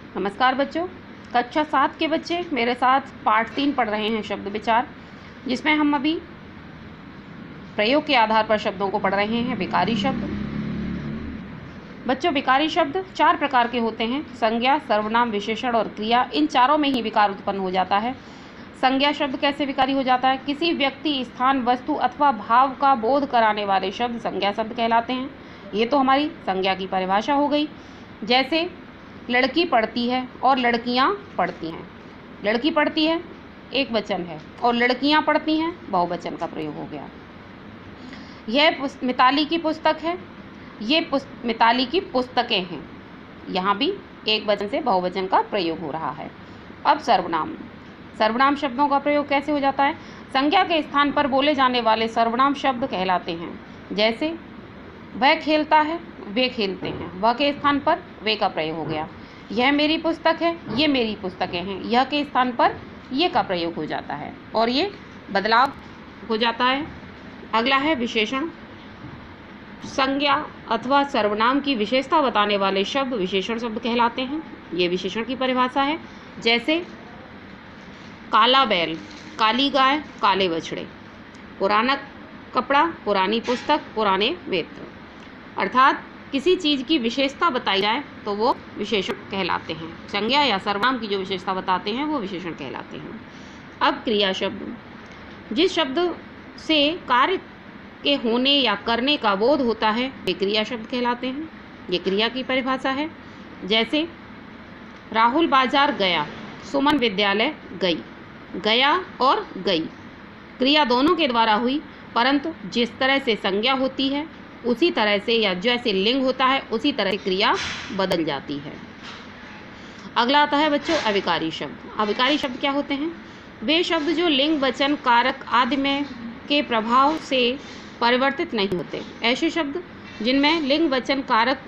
नमस्कार बच्चों, कक्षा 7 के बच्चे मेरे साथ पाठ 3 पढ़ रहे हैं शब्द विचार, जिसमें हम अभी प्रयोग के आधार पर शब्दों को पढ़ रहे हैं। विकारी शब्द। बच्चों, विकारी शब्द 4 प्रकार के होते हैं: संज्ञा, सर्वनाम, विशेषण और क्रिया। इन चारों में ही विकार उत्पन्न हो जाता है। संज्ञा शब्द कैसे विकारी हो जाता है? किसी व्यक्ति, स्थान, वस्तु अथवा भाव का बोध कराने वाले शब्द संज्ञा शब्द कहलाते हैं। ये तो हमारी संज्ञा की परिभाषा हो गई। जैसे लड़की पढ़ती है और लड़कियां पढ़ती हैं। लड़की पढ़ती है एक वचन है और लड़कियां पढ़ती हैं बहुवचन का प्रयोग हो गया। यह मिताली की पुस्तक है, ये मिताली की पुस्तकें हैं। यहाँ भी एक वचन से बहुवचन का प्रयोग हो रहा है। अब सर्वनाम। सर्वनाम शब्दों का प्रयोग कैसे हो जाता है? संज्ञा के स्थान पर बोले जाने वाले सर्वनाम शब्द कहलाते हैं। जैसे वह खेलता है, वे खेलते हैं। वह के स्थान पर वे का प्रयोग हो गया। यह मेरी पुस्तक है, ये मेरी पुस्तकें हैं। यह के स्थान पर ये का प्रयोग हो जाता है और ये बदलाव हो जाता है। अगला है विशेषण। संज्ञा अथवा सर्वनाम की विशेषता बताने वाले शब्द विशेषण शब्द कहलाते हैं। ये विशेषण की परिभाषा है। जैसे काला बैल, काली गाय, काले बछड़े। पुराना कपड़ा, पुरानी पुस्तक, पुराने मित्र। अर्थात किसी चीज़ की विशेषता बताई जाए तो वो विशेषण कहलाते हैं। संज्ञा या सर्वनाम की जो विशेषता बताते हैं वो विशेषण कहलाते हैं। अब क्रिया शब्द। जिस शब्द से कार्य के होने या करने का बोध होता है वे क्रिया शब्द कहलाते हैं। ये क्रिया की परिभाषा है। जैसे राहुल बाजार गया, सुमन विद्यालय गई। गया और गई क्रिया दोनों के द्वारा हुई, परंतु जिस तरह से संज्ञा होती है उसी तरह से, या जैसे लिंग होता है उसी तरह से क्रिया बदल जाती है। अगला आता है बच्चों अविकारी शब्द। अविकारी शब्द क्या होते हैं? वे शब्द जो लिंग, वचन, कारक आदि में के प्रभाव से परिवर्तित नहीं होते। ऐसे शब्द जिनमें लिंग, वचन, कारक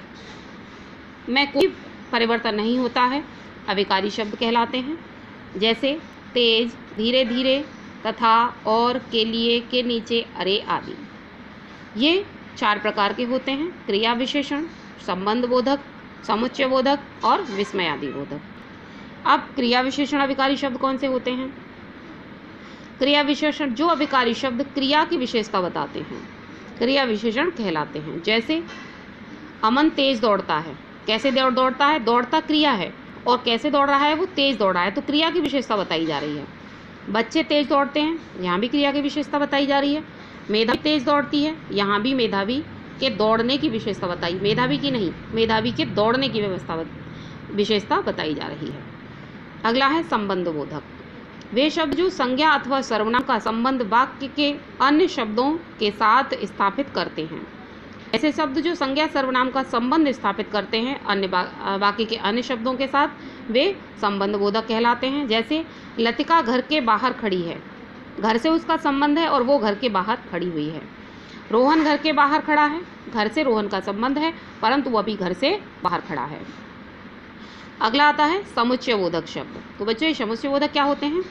में कोई परिवर्तन नहीं होता है अविकारी शब्द कहलाते हैं। जैसे तेज, धीरे धीरे, तथा, और, के लिए, के नीचे, अरे आदि। ये 4 प्रकार के होते हैं: क्रिया विशेषण, संबंध बोधक, समुच्चय बोधक और विस्मयादि बोधक। अब क्रिया विशेषण अविकारी शब्द कौन से होते हैं? क्रिया विशेषण जो अविकारी शब्द क्रिया की विशेषता बताते हैं क्रिया विशेषण कहलाते हैं। जैसे अमन तेज दौड़ता है। कैसे दौड़ता है? दौड़ता क्रिया है और कैसे दौड़ रहा है? वो तेज दौड़ रहा है, तो क्रिया की विशेषता बताई जा रही है। बच्चे तेज दौड़ते हैं, यहाँ भी क्रिया की विशेषता बताई जा रही है। मेधावी तेज दौड़ती है, यहाँ भी मेधावी के दौड़ने की विशेषता बताई, मेधावी की नहीं, मेधावी के दौड़ने की विशेषता बताई जा रही है। अगला है संबंध बोधक। वे शब्द जो संज्ञा अथवा सर्वनाम का संबंध वाक्य के अन्य शब्दों के साथ स्थापित करते हैं। ऐसे शब्द जो संज्ञा सर्वनाम का संबंध स्थापित करते हैं अन्य वाक्य के अन्य शब्दों के साथ, वे संबंध बोधक कहलाते हैं। जैसे लतिका घर के बाहर खड़ी है, घर से उसका संबंध है और वो घर के बाहर खड़ी हुई है। रोहन घर के बाहर खड़ा है, घर से रोहन का संबंध है परंतु वो अभी घर से बाहर खड़ा है। अगला आता है समुच्चय बोधक शब्द। तो बच्चों ये समुच्चय बोधक क्या होते हैं?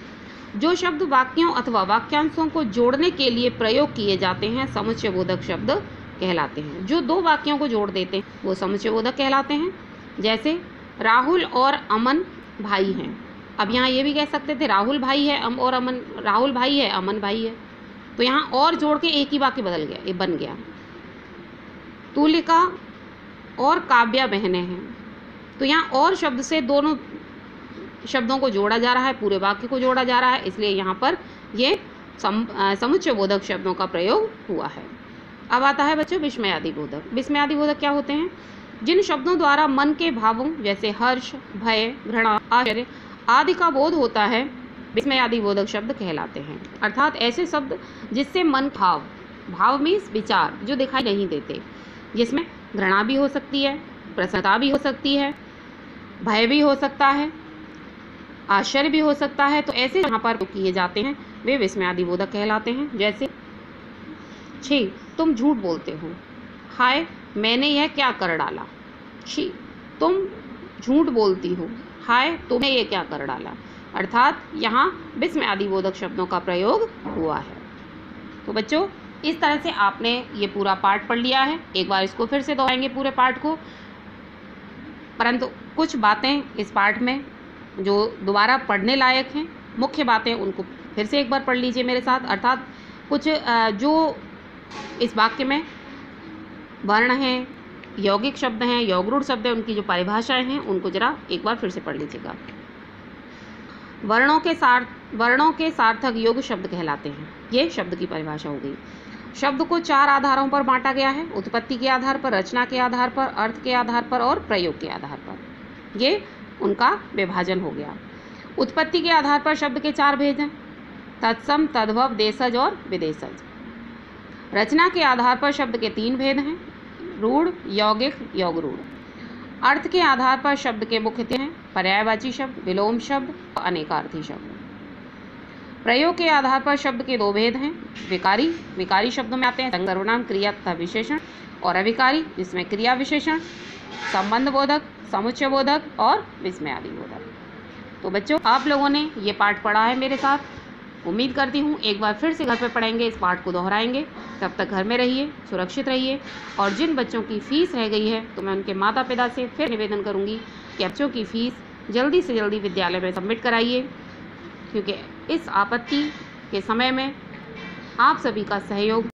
जो शब्द वाक्यों अथवा वाक्यांशों को जोड़ने के लिए प्रयोग किए जाते हैं समुच्चय बोधक शब्द कहलाते हैं। जो 2 वाक्यों को जोड़ देते हैं वो समुच्चय बोधक कहलाते हैं। जैसे राहुल और अमन भाई हैं। अब यहाँ ये भी कह सकते थे राहुल भाई है और अमन, राहुल भाई है, अमन भाई है, तो यहाँ और जोड़ के एक ही वाक्य बदल गया, ये बन गया। तुलिका और काव्या बहनें हैं, तो यहाँ और शब्द से दोनों शब्दों को जोड़ा जा रहा है, पूरे वाक्य को जोड़ा जा रहा है, इसलिए यहाँ पर ये समुच्चय बोधक शब्दों का प्रयोग हुआ है। अब आता है बच्चों विस्मयादि बोधक। विस्मयादि बोधक क्या होते हैं? जिन शब्दों द्वारा मन के भावों जैसे हर्ष, भय, घृणा, आश्चर्य आदि का बोध होता है विस्मयादि बोधक शब्द कहलाते हैं। अर्थात ऐसे शब्द जिससे मन भाव मीन्स विचार जो दिखाई नहीं देते, जिसमें घृणा भी हो सकती है, प्रसन्नता भी हो सकती है, भय भी हो सकता है, आश्चर्य भी हो सकता है, तो ऐसे यहाँ पर किए जाते हैं वे विस्मयादि बोधक कहलाते हैं। जैसे 6 तुम झूठ बोलते हो। हाय मैंने यह क्या कर डाला। 6 तुम झूठ बोलती हो। हाय तुमने ये क्या कर डाला। अर्थात यहाँ विस्मयादि बोधक शब्दों का प्रयोग हुआ है। तो बच्चों इस तरह से आपने ये पूरा पाठ पढ़ लिया है। एक बार इसको फिर से दोहराएंगे पूरे पाठ को, परंतु कुछ बातें इस पाठ में जो दोबारा पढ़ने लायक हैं, मुख्य बातें उनको फिर से एक बार पढ़ लीजिए मेरे साथ। अर्थात कुछ जो इस वाक्य में वर्ण हैं, यौगिक शब्द हैं, यौगरूढ़ शब्द हैं, उनकी जो परिभाषाएं हैं उनको जरा एक बार फिर से पढ़ लीजिएगा। वर्णों के सार्थक योग शब्द कहलाते हैं। ये शब्द की परिभाषा हो गई। शब्द को 4 आधारों पर बांटा गया है: उत्पत्ति के आधार पर, रचना के आधार पर, अर्थ के आधार पर और प्रयोग के आधार पर। ये उनका विभाजन हो गया। उत्पत्ति के आधार पर शब्द के 4 भेद हैं: तत्सम, तद्भव, देशज और विदेशज। रचना के आधार पर शब्द के 3 भेद हैं: रूढ़, यौगिक, यौगरूढ़। अर्थ के आधार पर शब्द के मुख्य हैं: पर्यायवाची शब्द, विलोम शब्द, अनेकार्थी शब्द। प्रयोग के आधार पर शब्द के 2 भेद हैं: विकारी, विकारी शब्दों में आते हैं सर्वनाम, क्रिया तथा विशेषण, और अविकारी, जिसमें क्रिया विशेषण, संबंध बोधक, समुच्चय बोधक और विस्मयादि बोधक। तो बच्चों, आप लोगों ने ये पाठ पढ़ा है मेरे साथ। उम्मीद करती हूँ एक बार फिर से घर पे पढ़ेंगे, इस पाठ को दोहराएंगे। तब तक घर में रहिए, सुरक्षित रहिए। और जिन बच्चों की फ़ीस रह गई है तो मैं उनके माता पिता से फिर निवेदन करूँगी कि बच्चों की फ़ीस जल्दी से जल्दी विद्यालय में सबमिट कराइए, क्योंकि इस आपत्ति के समय में आप सभी का सहयोग